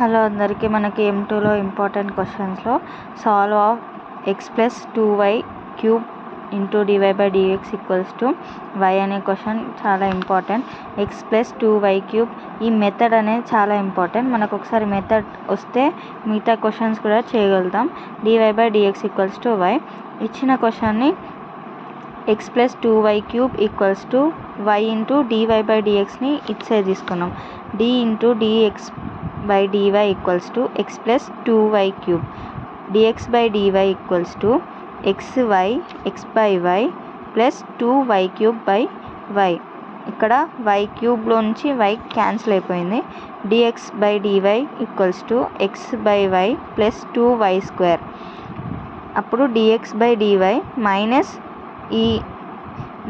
Hello అందరికీ మనకి M2లో ఇంపార్టెంట్ క్వశ్చన్స్లో solve of x plus 2y cube into dy/dx equals to y అనే క్వశ్చన్ చాలా important. x plus 2y cube ఈ మెథడ్ అనేది చాలా ఇంపార్టెంట్. మనకు ఒకసారి మెథడ్ వస్తే మిగతా క్వశ్చన్స్ కూడా చేయగలుగుతాం. dy/dx ఈక్వల్స్ టు y ఇచ్చిన క్వశ్చన్ని x plus 2y cube equals to y into dy/dxని ఇటు సైడ్ తీసుకున్నాం. d into dx/dy equals to x plus 2y cube dx/dy equals to xy x/y plus 2y cube by y. ఇక్కడ y క్యూబ్లో నుంచి y cancel అయిపోయింది. dx/dy equals to x/y plus 2y square. అప్పుడు dx/dy minus ఈ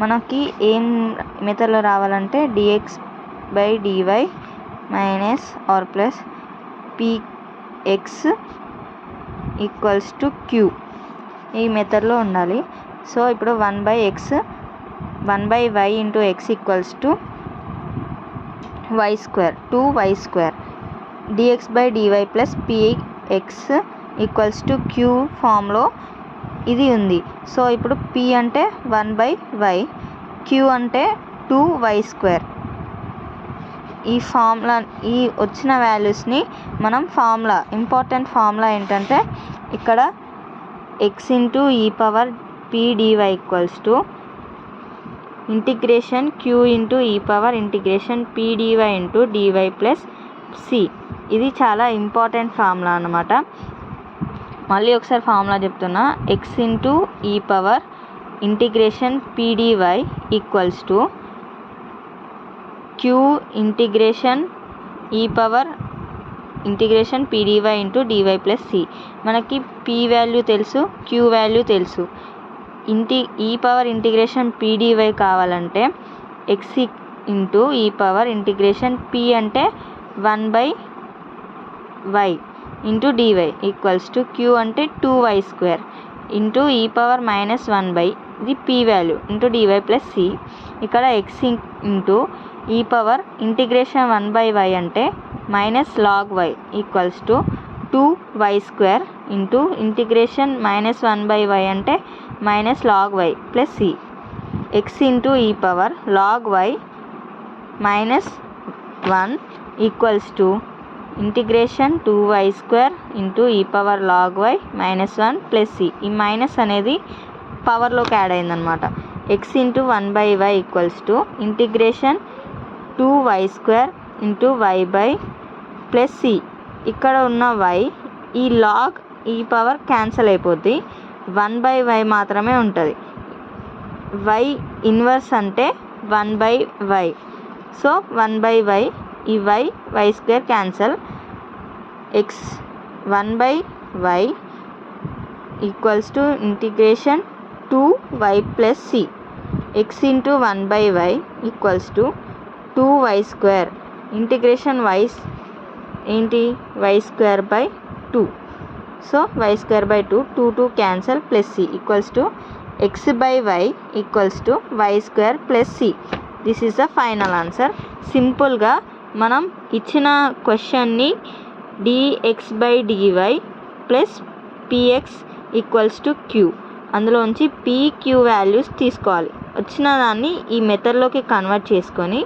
మనకి ఏం మెథడ్లో రావాలంటే dx/dy minus or plus px equals to q ఈ మెథడ్లో ఉండాలి. సో ఇప్పుడు 1/y into x equals to y square 2y square dx/dy plus px equals to q ఫామ్లో ఇది ఉంది. సో ఇప్పుడు p అంటే 1/y, q అంటే 2y స్క్వేర్. ఈ ఫార్ములా ఈ వచ్చిన వాల్యూస్ని మనం ఇంపార్టెంట్ ఫార్ములా ఏంటంటే ఇక్కడ x into e⁻p⁴ equals to integration q into e⁻p⁴ into dy plus c. ఇది చాలా ఇంపార్టెంట్ ఫార్ములా అన్నమాట. మళ్ళీ ఒకసారి ఫార్ములా చెప్తున్నా. x into e⁻p⁴ equals to q integration e⁻p⁴ into dy plus c. మనకి p వాల్యూ తెలుసు, q వాల్యూ తెలుసు. e⁻p⁴ కావాలంటే x ఇంటూ e⁻p అంటే 1/y into dy equals to q అంటే 2y స్క్వేర్ ఇంటూ e⁻−1/, ఇది p value into dy plus c. ఇక్కడ x into integration 1/y అంటే -log y equals to 2y square into integration -1/y అంటే -log y plus c. x into e⁻log y -1 equals to integration 2y square into e⁻log y -1 plus c. ఈ minus అనేది పవర్లోకి add అయిందనమాట. x into 1/y equals to integration 2y square into y by plus c. ఇక్కడ ఉన్న y ఈ log ఈ power cancel అయిపోద్ది, 1/y మాత్రమే ఉంటుంది. y ఇన్వర్స్ అంటే 1/y. సో 1/y ఈ y square cancel. x 1/y equals to integration 2y plus c. x into 1/y equals to 2y square integration y ఏంటి y square by 2. So y square by 2 cancel plus c equals to x/y equals to y square plus c. This is the final answer. సింపుల్గా మనం ఇచ్చిన క్వశ్చన్ని dx/dy plus px equals to q అందులోంచి pq values తీసుకోవాలి. వచ్చిన దాన్ని ఈ మెథడ్లోకి convert చేసుకొని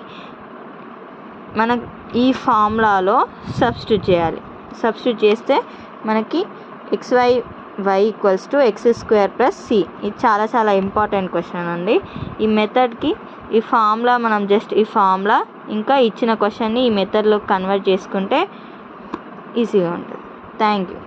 మనం ఈ ఫార్ములాలో సబ్స్టిట్యూట్ చేయాలి. సబ్స్టిట్యూట్ చేస్తే మనకి xy equals to x square plus c. ఇది చాలా చాలా ఇంపార్టెంట్ క్వశ్చన్ అండి. ఈ మెథడ్కి ఈ ఫార్ములా మనం జస్ట్ ఈ ఫార్ములా ఇంకా ఇచ్చిన క్వశ్చన్ని ఈ మెథడ్లో కన్వర్ట్ చేసుకుంటే ఈజీగా ఉంటుంది. Thank you.